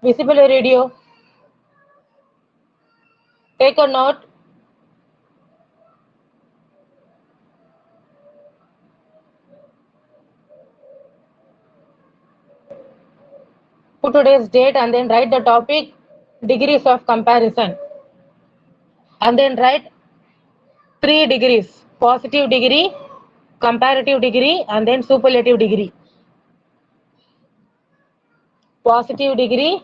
visible radio. Take a note. Put today's date and then write the topic, degrees of comparison. And then write 3 degrees, positive degree, comparative degree, and then superlative degree. Positive degree,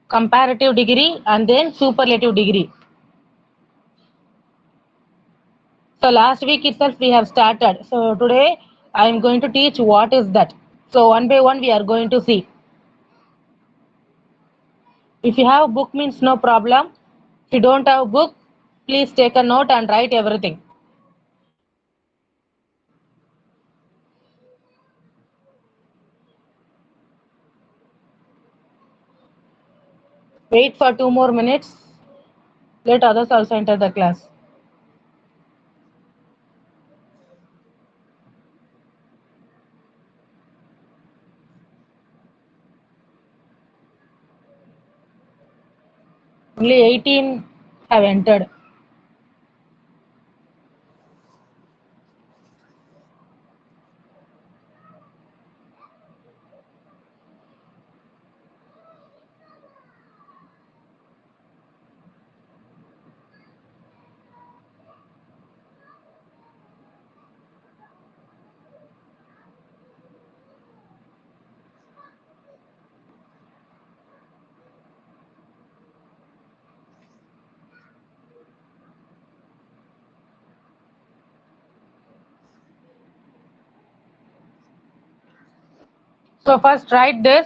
comparative degree, and then superlative degree. So last week itself we have started. So today I am going to teach what is that. So one by one we are going to see. If you have book means no problem. If you don't have book, please take a note and write everything. Wait for 2 more minutes. Let others also enter the class. Only 18 have entered. So first write this.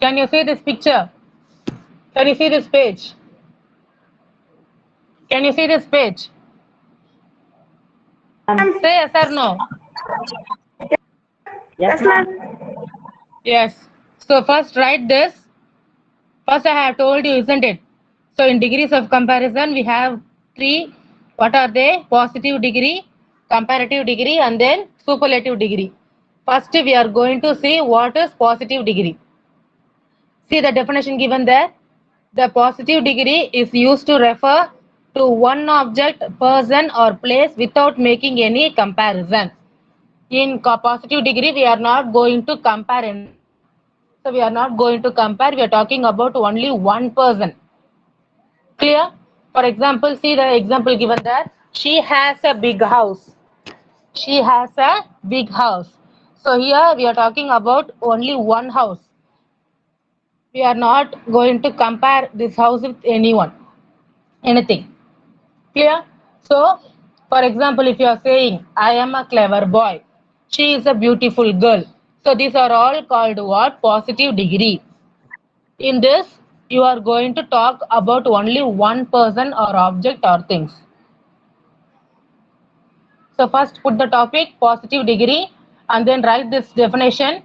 Can you see this picture? Can you see this page? Can you see this page? Say yes or no. Yes, ma'am. Yes. So first write this. First I have told you, isn't it? So in degrees of comparison, we have 3. What are they? Positive degree, comparative degree, and then superlative degree. First we are going to see what is positive degree. See the definition given there. The positive degree is used to refer to one object, person, or place without making any comparison. In positive degree, we are not going to compare anything. So we are not going to compare. We are talking about only one person. Clear? For example, see the example given there. She has a big house. She has a big house. So here we are talking about only one house. We are not going to compare this house with anyone, anything. Clear? So, for example, if you are saying, I am a clever boy, she is a beautiful girl. So, these are all called what? Positive degree. In this, you are going to talk about only one person or object or things. So, first put the topic positive degree and then write this definition.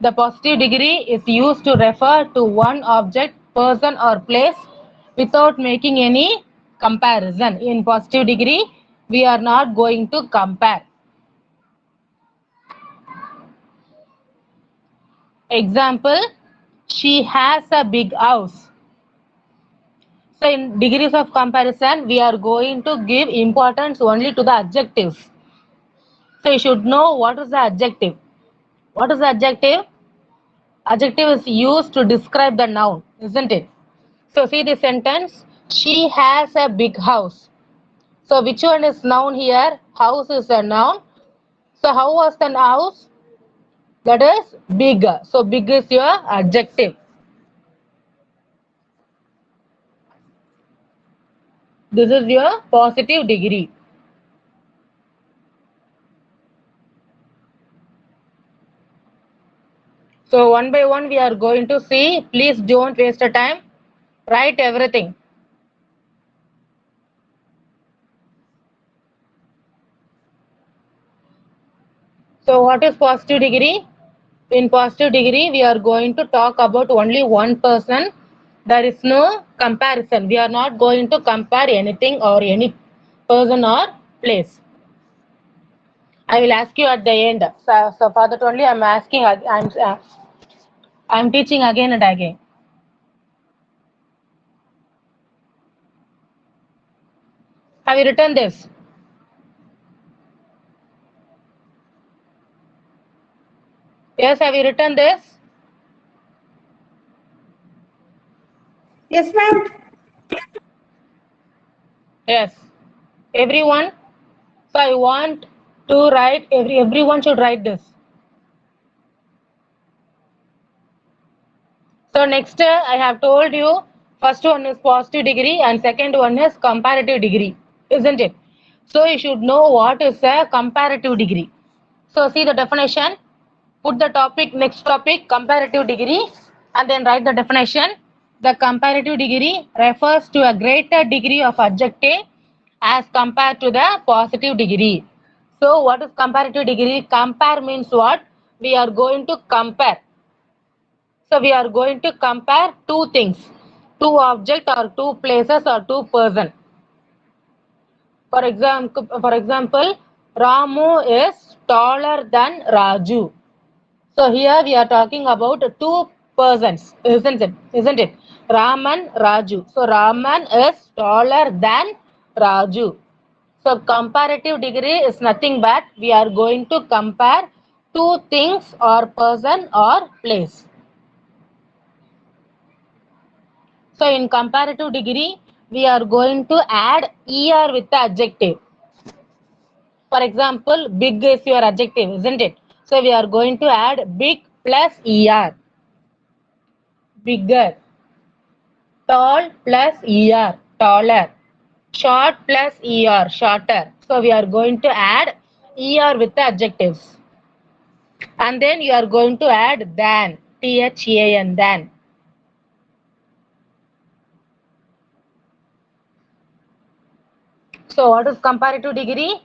The positive degree is used to refer to one object, person, or place without making any comparison. In positive degree, we are not going to compare. Example, she has a big house. So in degrees of comparison, we are going to give importance only to the adjectives. So you should know what is the adjective. What is the adjective? Adjective is used to describe the noun, isn't it? So see the sentence, she has a big house. So which one is noun here? House is a noun. So how was the house? That is big. So big is your adjective. This is your positive degree. So one by one we are going to see. Please don't waste the time. Write everything. So what is positive degree? In positive degree, we are going to talk about only one person. There is no comparison. We are not going to compare anything or any person or place. I will ask you at the end. So for that only I'm asking. I'm teaching again and again. Have you written this? Yes, have you written this? Yes, ma'am. Yes. Everyone. So I want to write, everyone should write this. So next I have told you first one is positive degree and second one is comparative degree, isn't it? So you should know what is a comparative degree. So see the definition, put the topic, next topic, comparative degree, and then write the definition. The comparative degree refers to a greater degree of adjective as compared to the positive degree. So what is comparative degree? Compare means what? We are going to compare. So we are going to compare two things, two object or two places or two person. For example, Ramu is taller than Raju. So here we are talking about two persons, isn't it? Isn't it? Raman, Raju. So Raman is taller than Raju. So comparative degree is nothing but we are going to compare two things or person or place. So in comparative degree, we are going to add er with the adjective. For example, big is your adjective, isn't it? So we are going to add big plus er, bigger. Tall plus er, taller. Short plus er, shorter. So we are going to add er with the adjectives. And then you are going to add than, than, than. So what is comparative degree?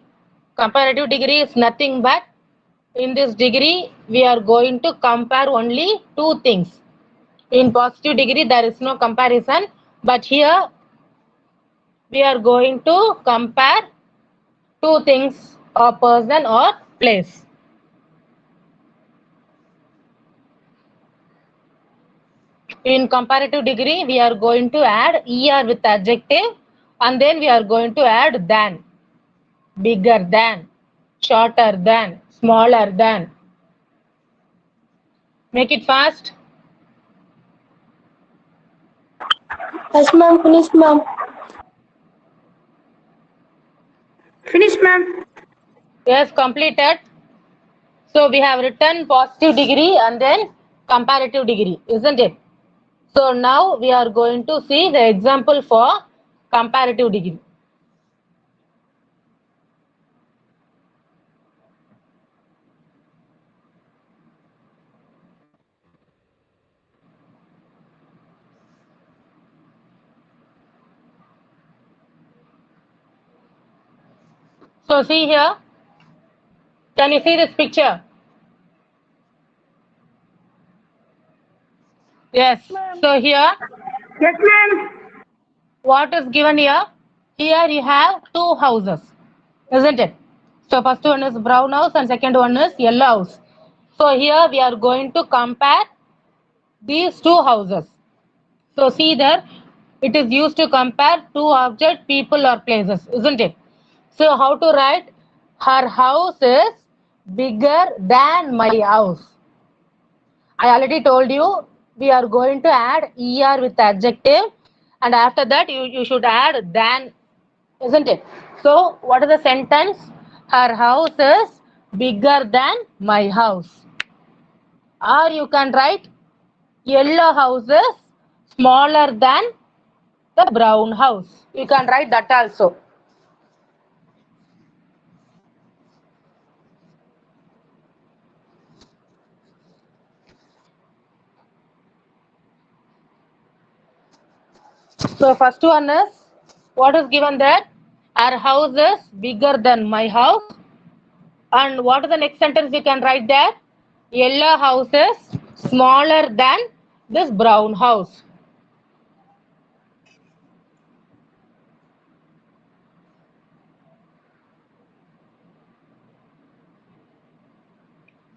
Comparative degree is nothing but in this degree we are going to compare only two things. In positive degree there is no comparison, but here we are going to compare two things, a person or place. In comparative degree we are going to add er with adjective and then we are going to add than, bigger than, shorter than, smaller than. Make it fast. Yes, ma'am. Finished, ma'am. Finished, ma'am. Yes, completed. So we have written positive degree and then comparative degree, isn't it? So now we are going to see the example for comparative degree. So see here, can you see this picture? Yes. So here, Yes, ma'am. what is given here? Here you have two houses, isn't it? So first one is brown house and second one is yellow house. So here we are going to compare these two houses. So see there, it is used to compare two objects, people or places, isn't it? So how to write? Her house is bigger than my house. I already told you we are going to add er with adjective and after that you should add than, isn't it? So what is the sentence? Her house is bigger than my house. Or you can write yellow house is smaller than the brown house. You can write that also. So first one is what is given that our house is bigger than my house. And what is the next sentence you can write there? Yellow house is smaller than this brown house.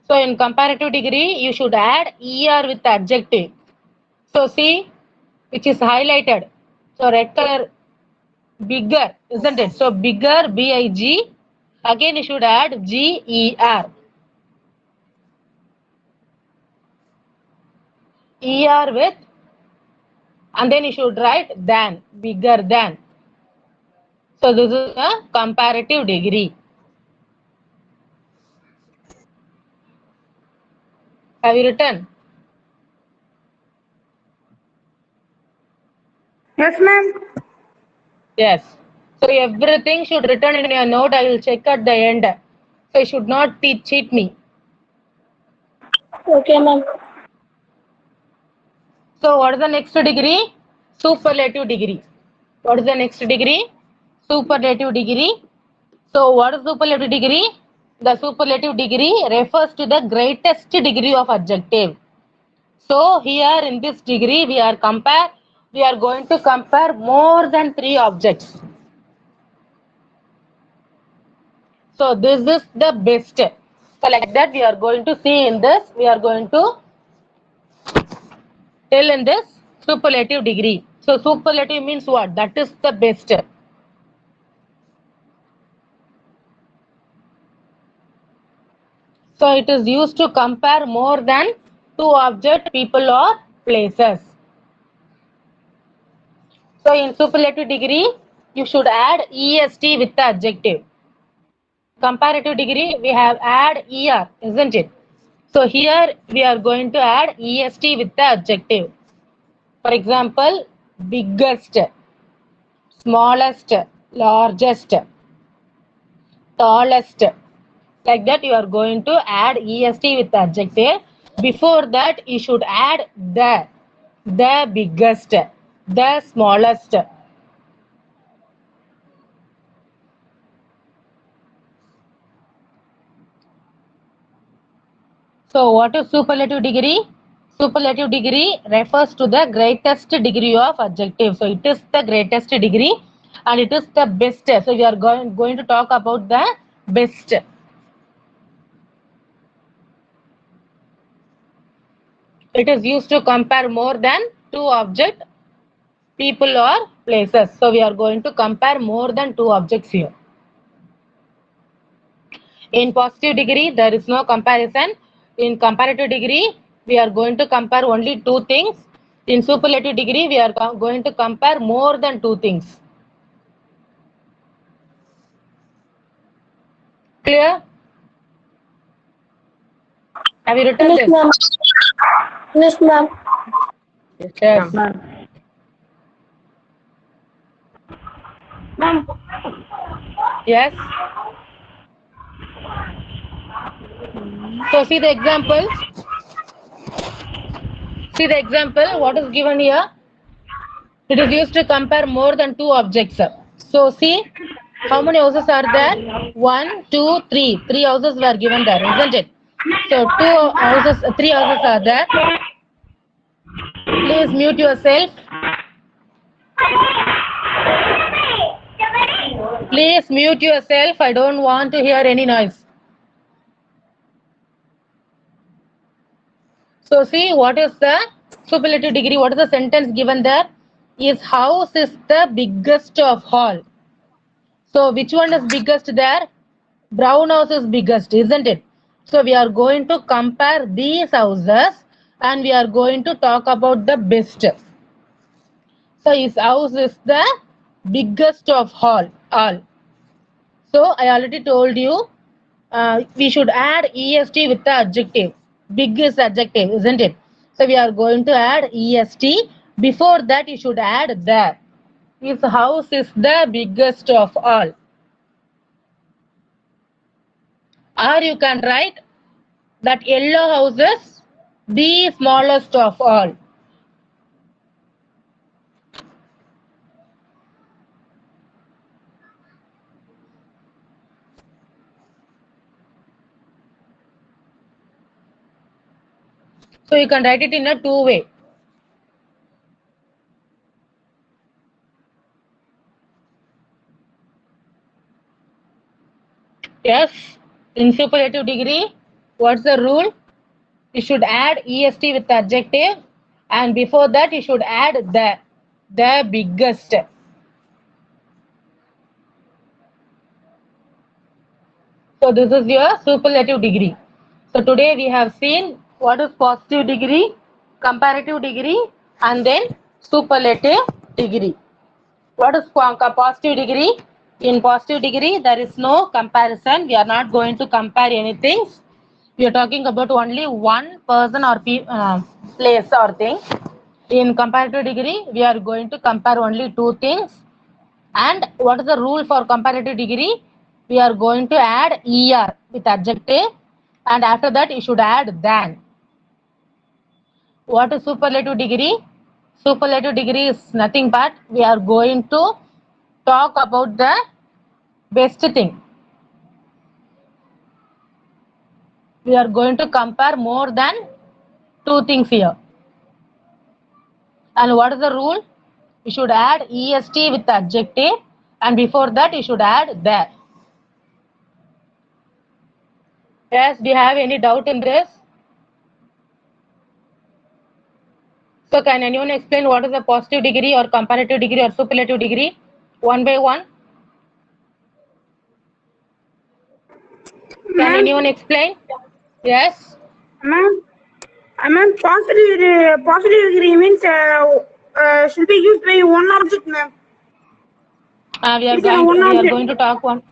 So in comparative degree, you should add er with adjective. So see, which is highlighted. So red color bigger, isn't it? So bigger, B-I-G. Again, you should add G-E-R. E-R with, and then you should write than, bigger than. So this is a comparative degree. Have you written? Yes, ma'am. Yes. So everything should written in your note. I will check at the end. So you should not cheat me. Okay, ma'am. So what is the next degree? Superlative degree. What is the next degree? Superlative degree. So what is superlative degree? The superlative degree refers to the greatest degree of adjective. So here in this degree we are going to compare more than 3 objects. So this is the best. So like that we are going to see in this, we are going to tell in this superlative degree. So superlative means what? That is the best. So it is used to compare more than 2 objects, people or places. So in superlative degree, you should add est with the adjective. In comparative degree, we have add er, isn't it? So here we are going to add est with the adjective. For example, biggest, smallest, largest, tallest. Like that you are going to add est with the adjective. Before that you should add the biggest, the smallest. So what is superlative degree? Superlative degree refers to the greatest degree of adjective. So it is the greatest degree and it is the best. So we are going to talk about the best. It is used to compare more than 2 objects, people or places. So we are going to compare more than 2 objects here. In positive degree, there is no comparison. In comparative degree, we are going to compare only 2 things. In superlative degree, we are going to compare more than 2 things. Clear? Have you written Yes, this? ma'am. Yes, ma'am. Yes. Ma'am. Yes. So see the example. See the example. What is given here? It is used to compare more than 2 objects. So see how many houses are there? 1, 2, 3. 3 houses were given there, isn't it? So 3 houses are there. Please mute yourself. Please mute yourself. I don't want to hear any noise. So see what is the superlative degree? What is the sentence given there? His house is the biggest of all. So which one is biggest there? Brown house is biggest, isn't it? So we are going to compare these houses and we are going to talk about the best. So his house is the biggest of all. So I already told you we should add est with the adjective. Big is adjective, isn't it? So we are going to add est. Before that you should add the. His house is the biggest of all. Or you can write that yellow house is the smallest of all. So you can write it in a 2 way. Yes, in superlative degree, what's the rule? You should add est with the adjective and before that you should add the biggest. So this is your superlative degree. So today we have seen what is positive degree, comparative degree, and then superlative degree. What is positive degree? In positive degree, there is no comparison. We are not going to compare anything. We are talking about only one person or place or thing. In comparative degree, we are going to compare only two things. And what is the rule for comparative degree? We are going to add er with adjective, and after that you should add than. What is superlative degree? Superlative degree is nothing but we are going to talk about the best thing. We are going to compare more than two things here. And what is the rule? You should add est with adjective, and before that you should add the. Yes, do you have any doubt in this? So can anyone explain what is the positive degree or comparative degree or superlative degree? One by one. Can Ma'am, anyone explain? Yes. ma'am, positive degree means should be used by one object, ma'am. We are It's a one object. going to talk one.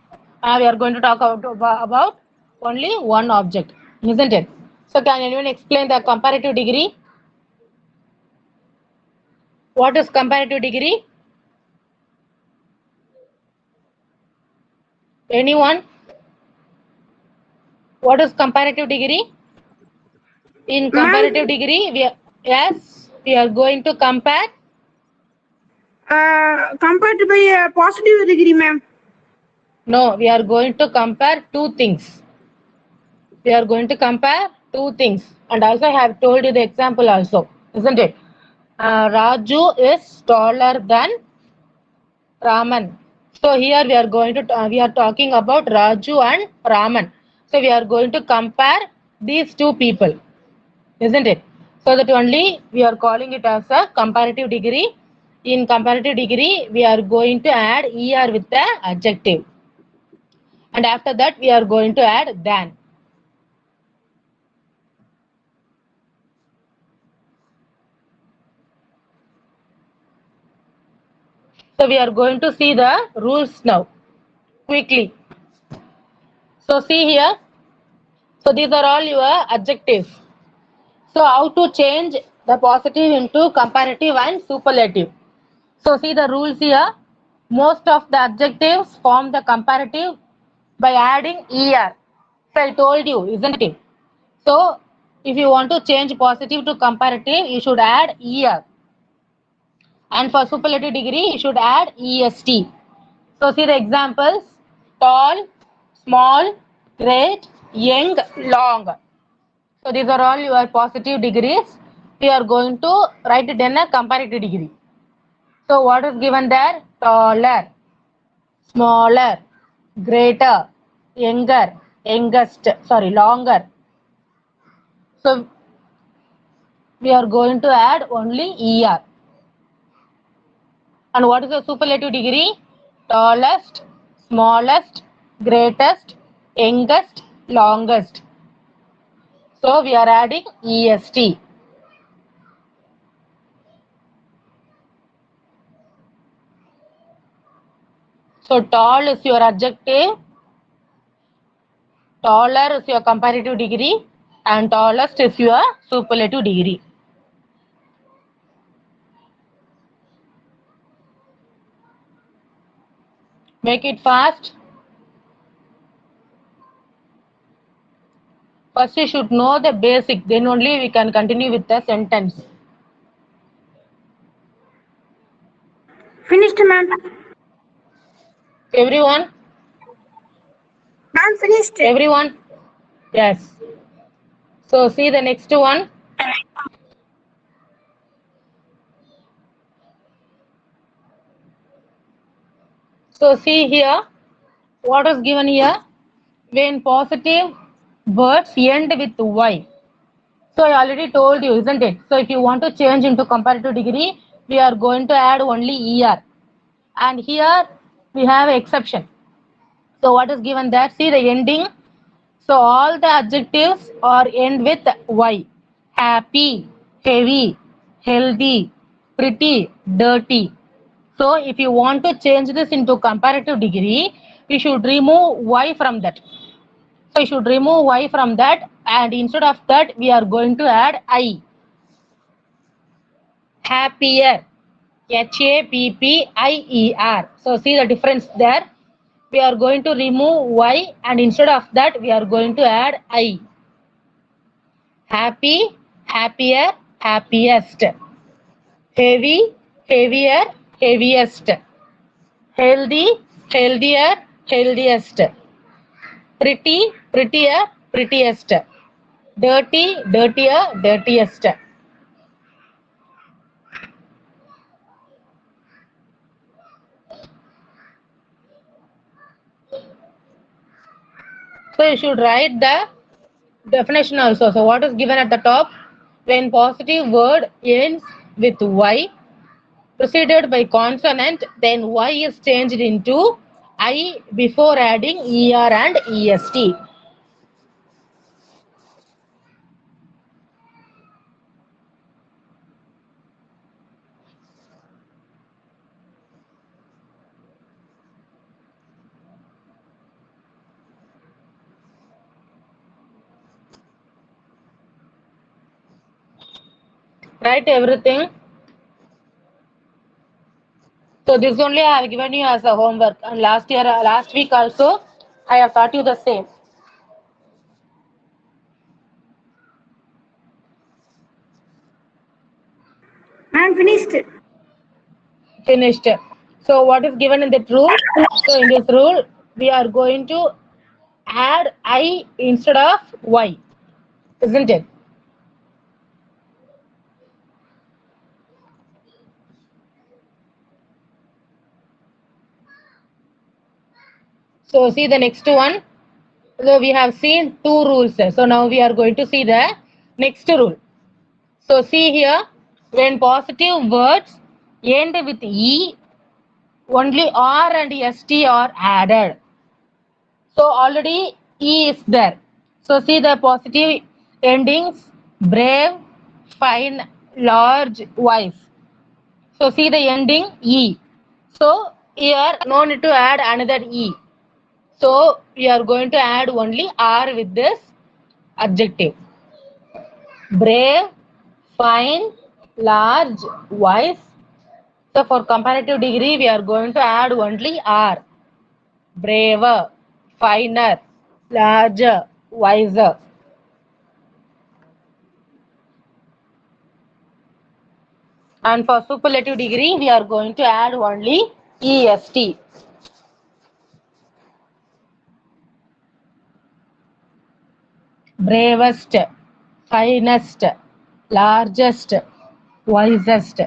We are going to talk about only one object, isn't it? So can anyone explain the comparative degree? What is comparative degree? Anyone? What is comparative degree? In comparative Ma'am, degree, we are going to compare. compared by a positive degree, ma'am. No, we are going to compare two things. We are going to compare two things, and also I have told you the example also, isn't it? Raju is taller than Raman. So here we are going to we are talking about Raju and Raman. So we are going to compare these two people, isn't it? So that only we are calling it as a comparative degree. In comparative degree, we are going to add er with the adjective, and after that we are going to add than. So we are going to see the rules now quickly. So see here. So these are all your adjectives. So how to change the positive into comparative and superlative? So see the rules here. Most of the adjectives form the comparative by adding er. So I told you, isn't it? So if you want to change positive to comparative, you should add er. And for superlative degree, you should add est. So see the examples: tall, small, great, young, long. So these are all your positive degrees. We are going to write it in a comparative degree. So what is given there? Taller, smaller, greater, younger, youngest, longer. So we are going to add only er. And what is the superlative degree? Tallest, smallest, greatest, youngest, longest. So we are adding est. So tall is your adjective, taller is your comparative degree, and tallest is your superlative degree. Make it fast. First you should know the basic, then only we can continue with the sentence. Finished, ma'am. Everyone? Ma'am, finished. Everyone? Yes. So see the next one. So see here, what is given here? When positive words end with Y. So I already told you, isn't it? So if you want to change into comparative degree, we are going to add only er. And here we have exception. So what is given there? See the ending So all the adjectives are end with Y. Happy, heavy, healthy, pretty, dirty. So if you want to change this into comparative degree, we should remove Y from that. So you should remove Y from that, and instead of that, we are going to add I. Happier. Happier. So see the difference there. We are going to remove Y, and instead of that, we are going to add I. Happy, happier, happiest. Heavy, heavier, heaviest. Healthy, healthier, healthiest. Pretty, prettier, prettiest. Dirty, dirtier, dirtiest. So you should write the definition also. So what is given at the top? When positive word ends with Y, preceded by consonant, then Y is changed into I before adding ER and EST. Write everything. So this only I have given you as a homework, and last week also, I have taught you the same. I'm finished. Finished. So what is given in that rule? So in this rule, we are going to add I instead of Y, isn't it? So see the next one. So we have seen two rules. So now we are going to see the next rule. So see here, when positive words end with E, only R and ST are added. So already E is there. So see the positive endings: brave, fine, large, wise. So see the ending E. So here no need to add another E. So we are going to add only R with this adjective. Brave, fine, large, wise. So for comparative degree, we are going to add only R. Braver, finer, larger, wiser. And for superlative degree, we are going to add only EST. Bravest, finest, largest, wisest.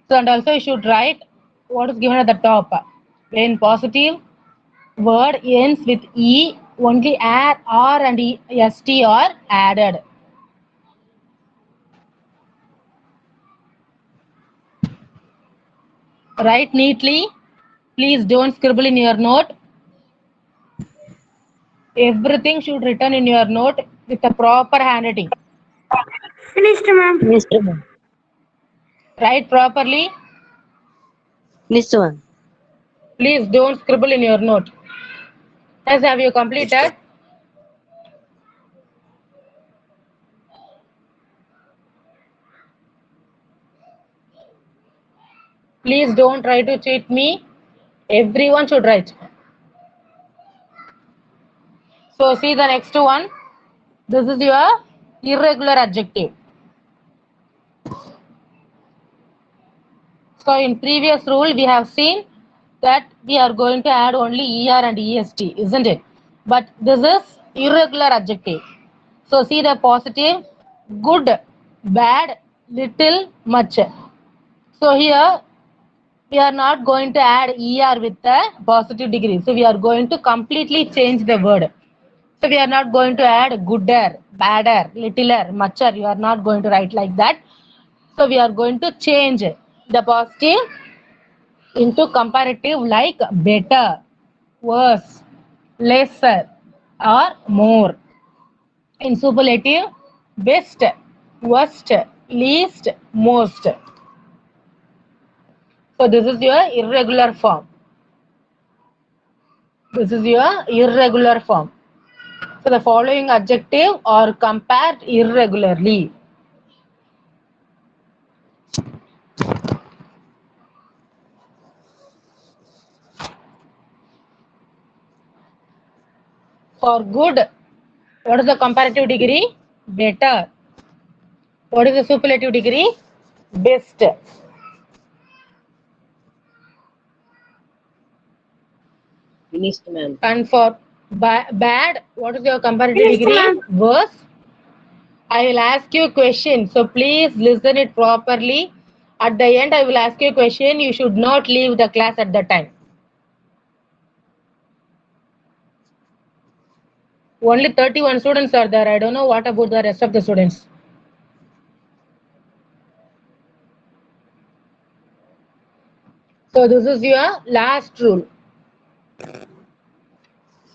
So and also you should write what is given at the top. When positive word ends with E, only R and ST are added. Write neatly. Please don't scribble in your note. Everything should written in your note with a proper handwriting. Finished, ma'am. Finished, ma'am. Write properly. Finished, ma'am. Please don't scribble in your note. As have you completed? Please don't try to cheat me. Everyone should write. So see the next one. This is your irregular adjective. So in previous rule, we have seen that we are going to add only ER and EST, isn't it? But this is irregular adjective. So see the positive: good, bad, little, much. So here we are not going to add ER with the positive degree. So we are going to completely change the word. So we are not going to add gooder, badder, littler, mucher. You are not going to write like that. So we are going to change the positive into comparative like better, worse, lesser, or more. In superlative, best, worst, least, most. So this is your irregular form. This is your irregular form. So the following adjective are compared irregularly. For good, what is the comparative degree? Better. What is the superlative degree? Best. Finished, ma'am. And for bad, what is your comparative Finished, degree? ma'am. Worse. I will ask you a question, so please listen it properly. At the end, I will ask you a question. You should not leave the class at the time. Only 31 students are there. I don't know what about the rest of the students. So this is your last rule.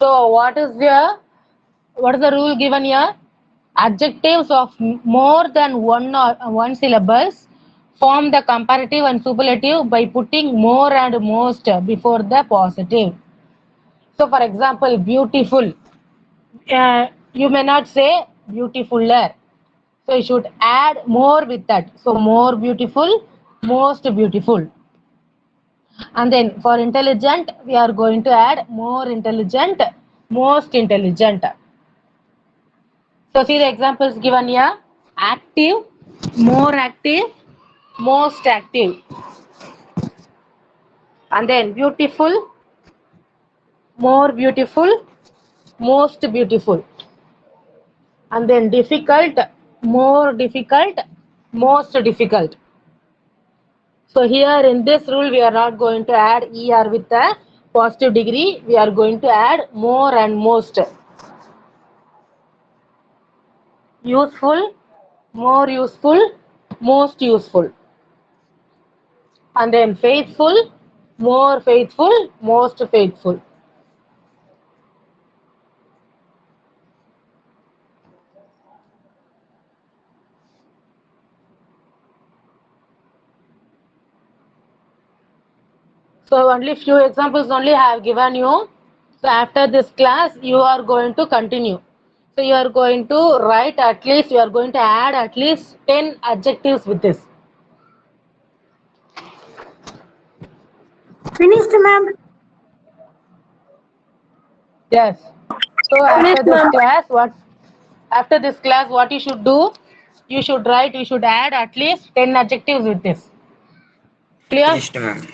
So what is the rule given here? Adjectives of more than one syllables form the comparative and superlative by putting more and most before the positive. So for example, beautiful. You may not say beautifuler. So you should add more with that. So more beautiful, most beautiful. And then for intelligent, we are going to add more intelligent, most intelligent. So see the examples given here. Active, more active, most active. And then beautiful, more beautiful, most beautiful. And then difficult, more difficult, most difficult. So here in this rule, we are not going to add ER with a positive degree. We are going to add more and most. Useful, more useful, most useful. And then faithful, more faithful, most faithful. So only few examples only I have given you. So after this class, you are going to continue. So you are going to write at least, you are going to add at least 10 adjectives with this. Finished, ma'am. Yes. So Finished, ma'am. after this class, what you should do? You should write, you should add at least 10 adjectives with this. Clear? Finished, ma'am.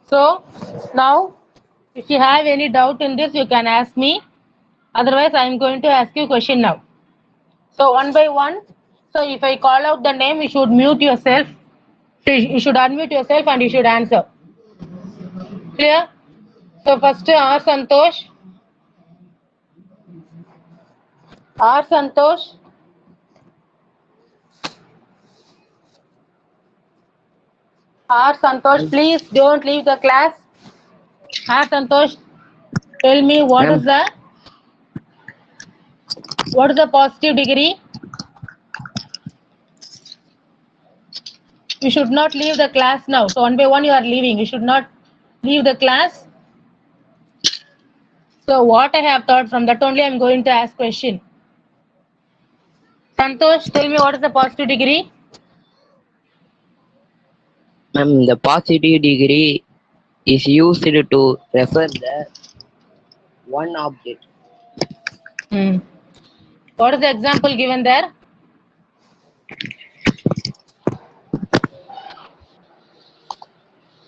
So now, if you have any doubt in this, you can ask me. Otherwise, I am going to ask you a question now. So one by one. So if I call out the name, you should mute yourself. So you should unmute yourself and you should answer. Clear? So first R Santosh. R Santosh. R Santosh, please don't leave the class. R Santosh, tell me what Ma'am. is the positive degree? You should not leave the class now. So one by one you are leaving. You should not leave the class. So what I have thought, from that only I am going to ask question. Santosh, tell me what is the positive degree? Ma'am, the positive degree is used to refer the one object. Hmm. What is the example given there?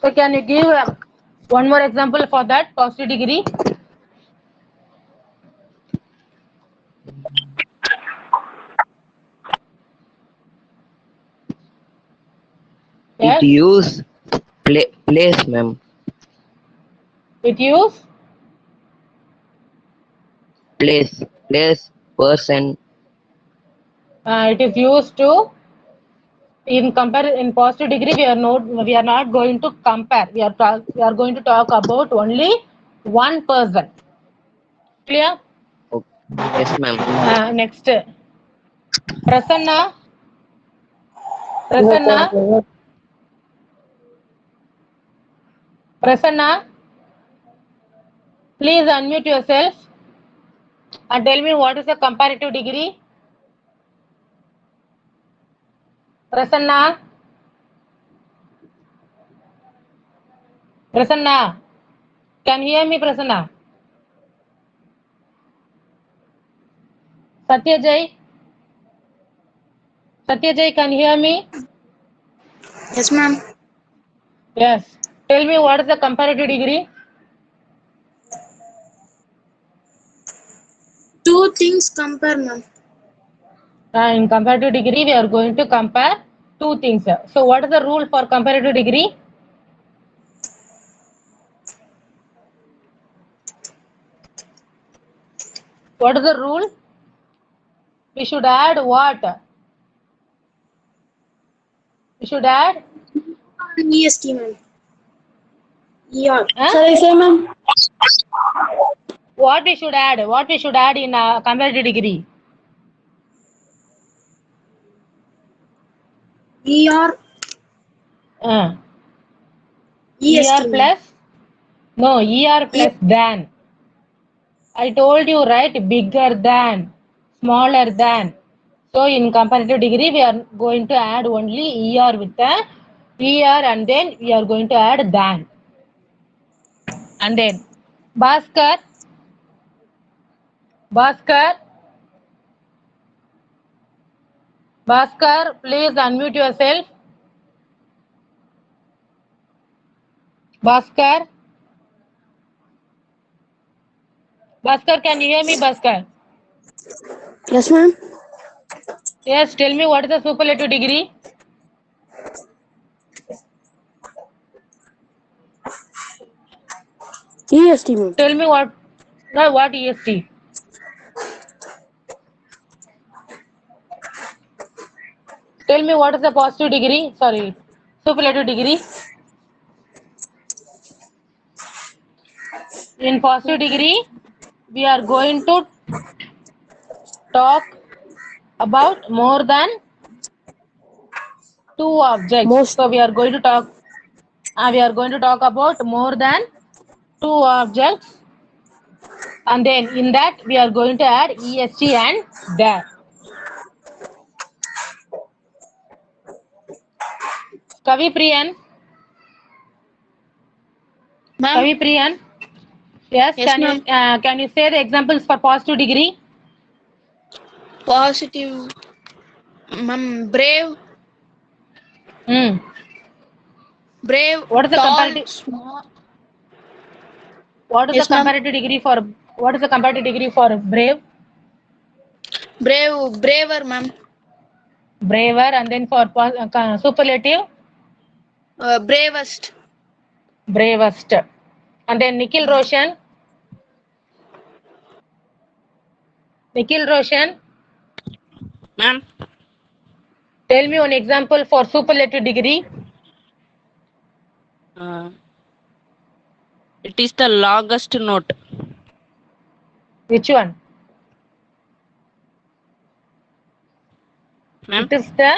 So So can you give one more example for that positive degree? Yes, It use place, ma'am. it use Place, person. it is used to in positive degree. We are not going to compare. We are going to talk about only one person. Clear? Oh, yes, ma'am. Next, Prasanna. Yes, Prasanna. sir. Prasanna. Please unmute yourself and tell me what is the comparative degree. Prasanna. Prasanna. Can you hear me, Prasanna? Satyajay. Satyajay, can you hear me? Yes, ma'am. Yes. Tell me what is the comparative degree? Two things compare, ma'am. In comparative degree, we are going to compare two things. So what is the rule for comparative degree? What is the rule? We should add what? We should add EST, ma'am. ER. Huh? Shall I say, ma'am? What we should add? What we should add in comparative degree? ER. Uh, EST, ER ma'am. plus? No, ER plus than. I told you, right? Bigger than, smaller than. So in comparative degree, we are going to add only ER with the ER and then we are going to add than. And then Bhaskar, Bhaskar, Bhaskar, please unmute yourself. Bhaskar, Bhaskar, can you hear me, Bhaskar? Yes, ma'am. Yes, tell me what is the superlative degree? EST, ma'am. Tell me what, no, what EST? Tell me what is the positive degree? Sorry, superlative degree. In positive degree, we are going to talk about more than two objects. Most. So we are going to talk. We are going to talk about more than two objects, and then in that we are going to add est and there. Kavi Priyan. Ma'am. Kavi Priyan. Yes. Yes, Can you say the examples for positive degree? Positive. Ma'am. Brave. Hmm. Brave. What is the Tall. comparative? Small. What is Yes, the ma'am. comparative degree for? What is the comparative degree for brave? Brave. Braver, ma'am. Braver, and then for superlative, Bravest. bravest. And then Nikhil Roshan. Nikhil Roshan, Ma'am. tell me one example for superlative degree. It is the longest note. Which one? Ma'am. It is the.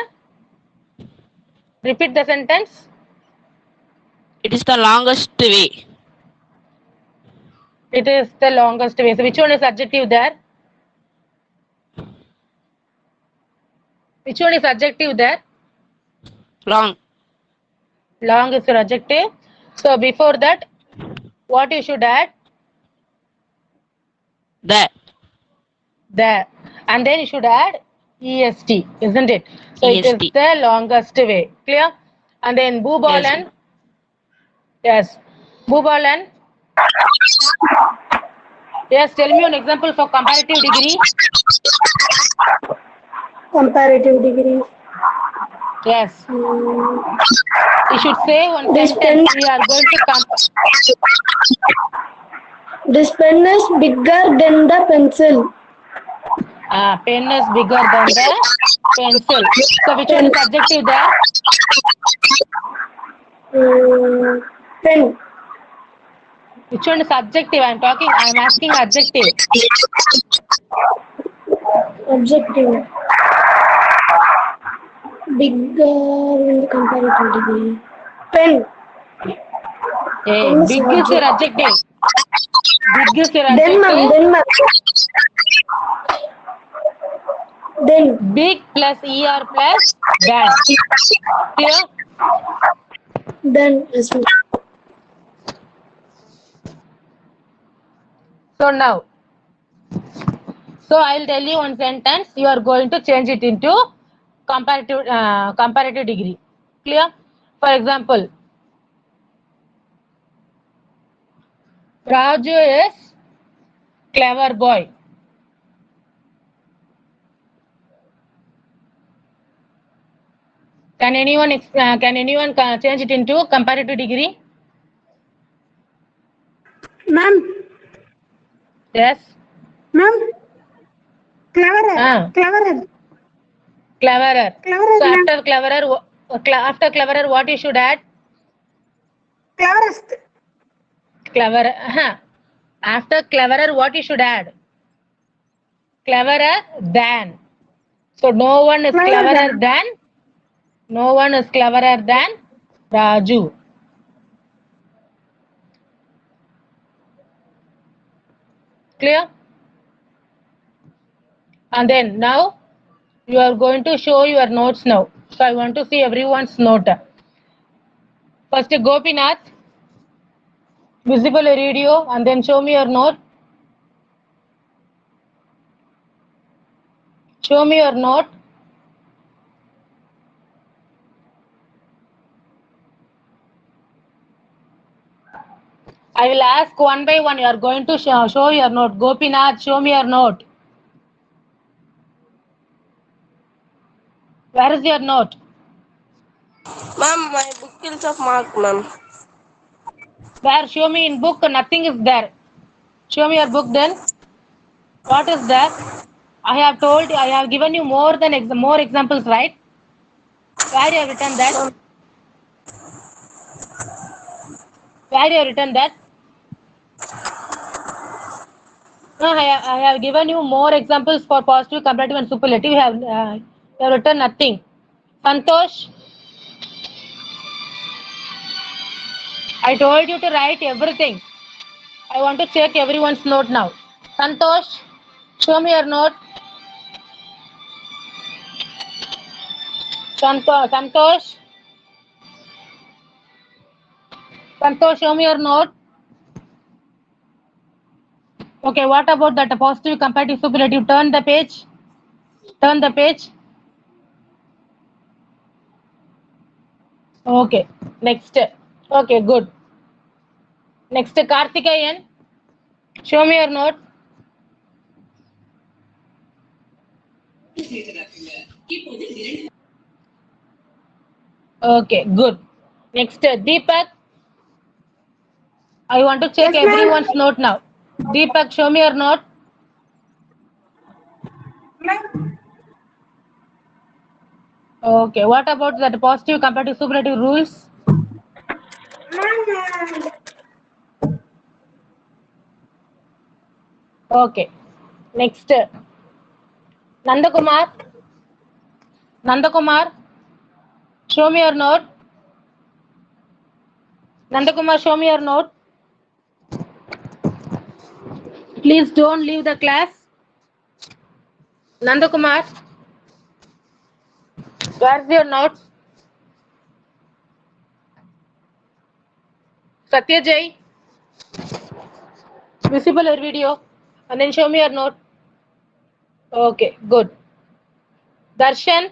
Repeat the sentence. It is the longest way. It is the longest way. So which one is adjective there? Which one is adjective there? Long. Long is your adjective. So before that, what you should add? That. There. And then you should add est, isn't it? So it is EST. the longest way. Clear? And then Yes, Bhubalan. Yes. Bhubalan. Yes, tell me an example for comparative degree. Comparative degree. Yes. You should say one This sentence. pen, We are going to this pen is bigger than the pencil. pen is bigger than the pencil. So which one is adjective there? Pen. Which one is subjective? I'm asking adjective. Objective. Bigger in the comparative degree. Pen. Hey, Pen is big is your adjective. Big is your Then, ma'am. adjective. Then, ma'am. Then. Big plus er plus than. Clear? Then. Yes, ma'am. So now, so I'll tell you one sentence. You are going to change it into comparative degree. Clear? For example, Raju is clever boy. Can anyone change it into comparative degree? Ma'am. Yes. Ma'am. Cleverer. Cleverer. Cleverer. Cleverer, So ma'am. after cleverer, what you should add? Cleverest. Cleverer. After cleverer, what you should add? Cleverer than. So no one is cleverer than. No one is cleverer than Raju. Clear? And then now you are going to show your notes now. So I want to see everyone's note. First Gopinath, visible video, and then show me your note. Show me your note. I will ask one by one. You are going to show your note. Gopinath, show me your note. Where is your note? Ma'am, my book is of mark, ma'am. Where? Show me in book. Nothing is there. Show me your book then. What is there? I have told you. I have given you more examples, right? Where you have written that? Ma'am, Where you have written that? No, I have given you more examples for positive, comparative, and superlative. You have written nothing. Santosh, I told you to write everything. I want to check everyone's note now. Santosh, show me your note. Santosh, show me your note. Okay, what about that positive, comparative, superlative? Turn the page. Turn the page. Okay, next. Okay, good. Next, Karthikeyan, show me your note. Okay, good. Next, Deepak, I want to check Yes, ma'am. everyone's note now. Deepak, show me your note. Ma'am. Okay, what about that positive, comparative, superlative rules? Ma'am. Okay, next, Nandakumar. Nandakumar, show me your note. Nandakumar, show me your note. Please don't leave the class. Nandakumar, where's your note? Satyajay, visible your video and then show me your note. Okay, good. Darshan,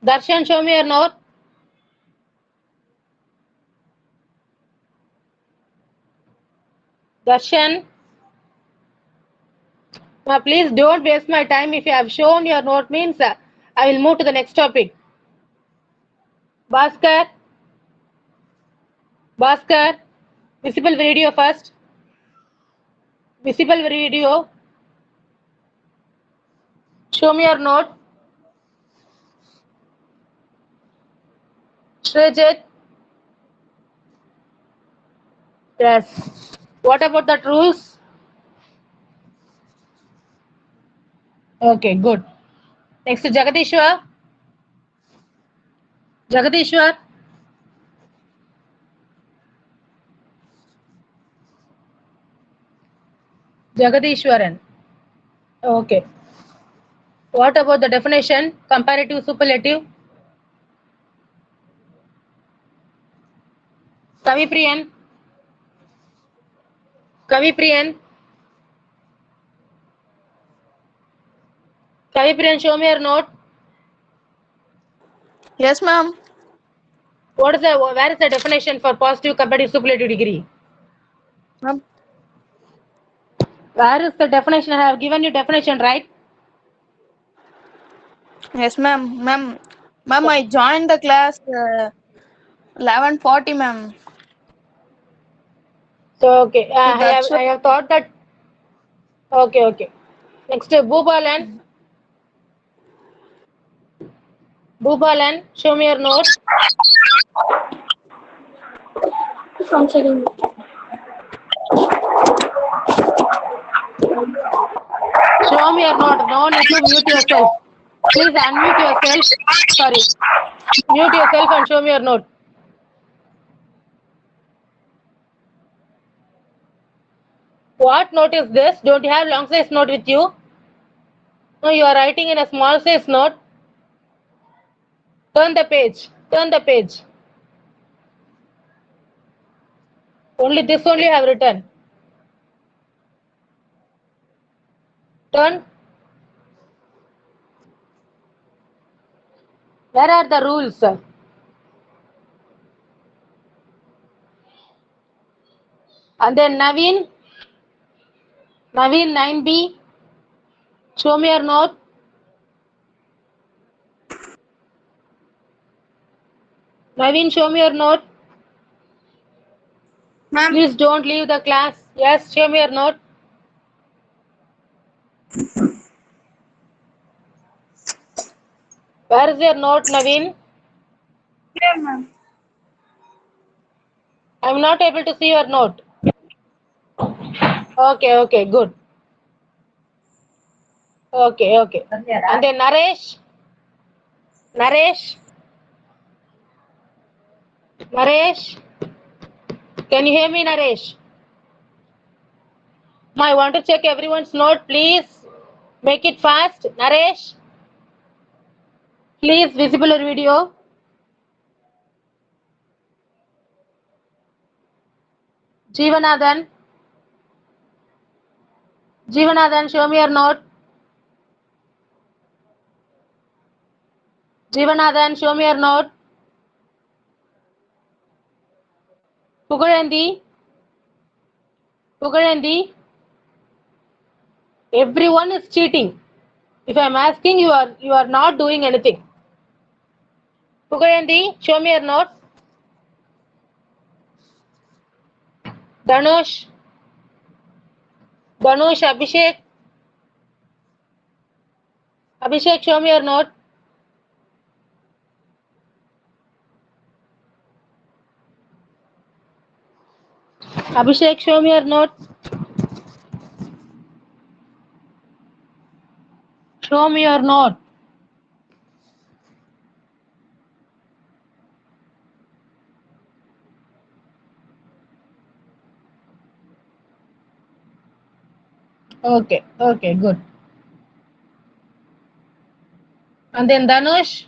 Darshan, show me your note. Darshan. Please don't waste my time. If you have shown your note means I will move to the next topic. Bhaskar. Bhaskar. Visible video first. Visible video. Show me your note. Shrejit. Yes. What about the rules? Okay, good. Next, Jagadishwar. Jagadishwar. Jagadishwaran. Okay. What about the definition? Comparative superlative. Kavipriyan. Kavipriyan. Kavipriyan, show me your note. Yes, ma'am. Where is the definition for positive comparative superlative degree? Ma'am. Where is the definition? I have given you definition, right? Yes, ma'am. Ma'am, I joined the class 11:40, ma'am. So okay, So that's I have thought that. Okay. Next, Bhubalan. Bhubalan, show me your note. One second. Show me your note. No need to mute yourself. Please unmute yourself. Sorry. Mute yourself and show me your note. What note is this? Don't you have long size note with you? No, you are writing in a small size note. Turn the page. Turn the page. Only this only I have written. Turn. Where are the rules? And then Naveen. Naveen 9B. Show me your note. Naveen, show me your note. Ma'am, Please don't leave the class. Yes, show me your note. Where is your note, Naveen? here, ma'am. I'm not able to see your note. Okay, good. Okay. And then Naresh. Naresh. Can you hear me, Naresh? I want to check everyone's note. Please make it fast. Naresh. Please visible your video. Jeevanathan. Jeevanathan, show me your note. Jeevanathan, show me your note. Pugarendi. Everyone is cheating. If I'm asking, you are not doing anything. Pugarendi, show me your note. Danush, Abhishek. Abhishek, show me your note. Abhishek, show me your note. Show me your note. Okay, good. And then Danush.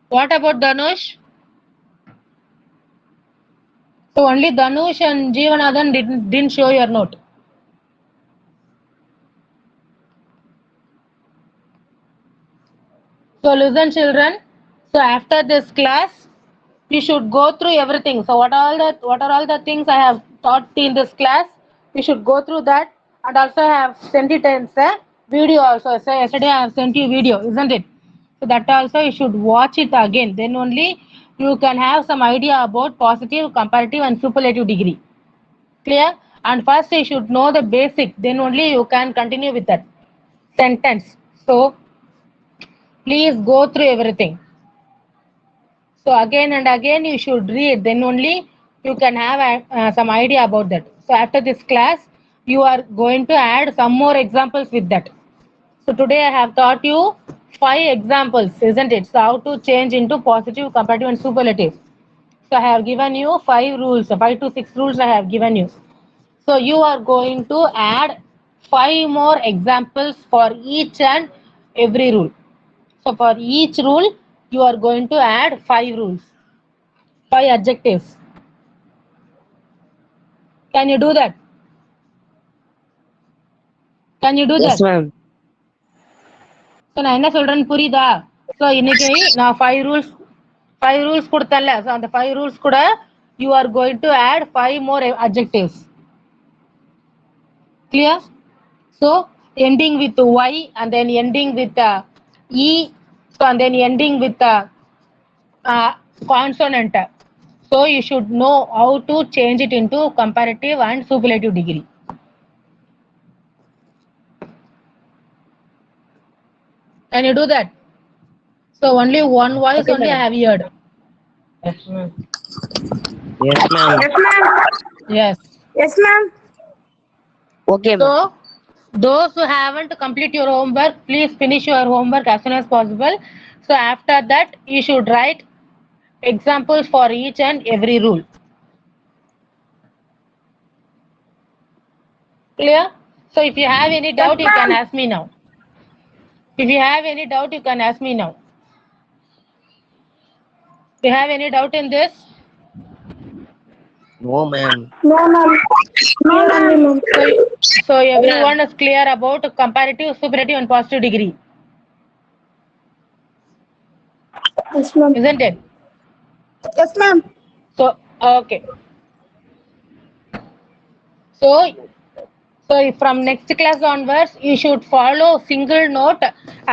What about Danush? So only Danush and Jeevanathan didn't show your note. So listen, children. So after this class, you should go through everything. So what are all the things I have taught in this class? You should go through that, and also I have sent it as a video also. So yesterday I have sent you video, isn't it? So that also you should watch it again. Then only you can have some idea about positive, comparative, and superlative degree. Clear? And first you should know the basic. Then only you can continue with that sentence. So please go through everything. So again and again you should read, then only you can have some idea about that. So after this class, you are going to add some more examples with that. So today I have taught you 5 examples, isn't it? So how to change into positive, comparative and superlative. So I have given you 5 rules, 5 to 6 rules I have given you. So you are going to add 5 more examples for each and every rule. So for each rule, you are going to add 5 rules. 5 adjectives. Can you do that? Can you do Yes, that? ma'am. So நான் என்ன சொல்றேன்னு புரியுதா? So இன்னைக்கு நான் 5 rules கொடுத்தேன்ல. So அந்த 5 rules கூட you are going to add 5 more adjectives. Clear? So ending with Y and then ending with E. So and then ending with consonant. So you should know how to change it into comparative and superlative degree. Can you do that? So only one voice Okay, only I madam. have heard. Yes, ma'am. Yes, ma'am. Yes. Yes, ma'am. Okay, ma'am. So those who haven't complete your homework, please finish your homework as soon as possible. So after that, you should write examples for each and every rule. Clear? So if you have any doubt, you can ask me now. If you have any doubt, you can ask me now. If you have any doubt in this, No, ma'am. No, ma'am. No, ma'am. so everyone is clear about comparative, superlative, and positive degree, Yes, ma'am. isn't it? Yes, ma'am. So okay. So from next class onwards, you should follow single note,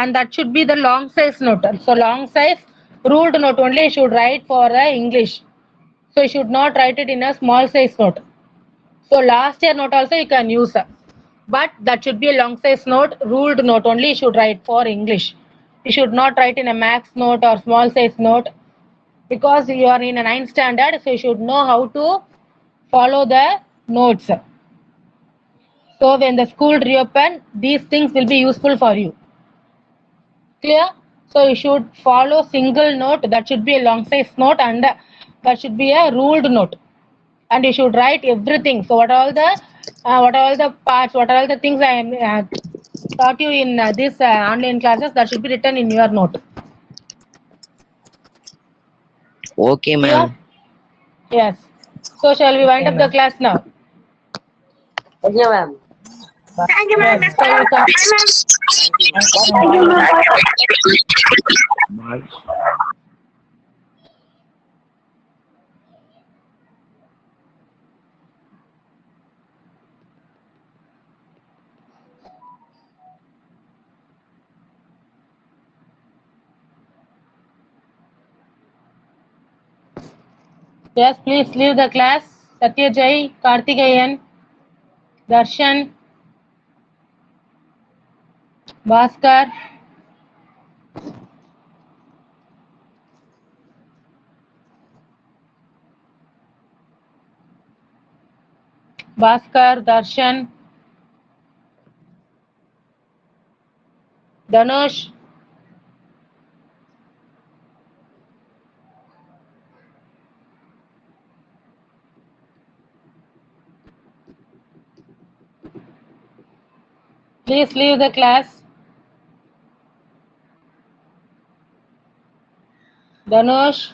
and that should be the long size note. So long size ruled note only you should write for English. So you should not write it in a small size note. So last year note also you can use, but that should be a long size note. Ruled note only you should write for English. You should not write in a max note or small size note, because you are in a 9th standard. So you should know how to follow the notes. So when the school reopen, these things will be useful for you. Clear? So you should follow single note. That should be a long size note, and that should be a ruled note. And you should write everything. So what are all the parts? What are all the things I am taught you in this online classes? That should be written in your note. Okay, Clear? ma'am. Yes. So shall we wind up the class now? Okay, ma'am. Thank you, ma'am. Yes. So you can. Thank you, ma'am. Bye. Yes, please leave the class. Satyajay, Karthikeyan, Darshan, Bhaskar. Bhaskar, Darshan, Dhanush, please leave the class. Dhanush,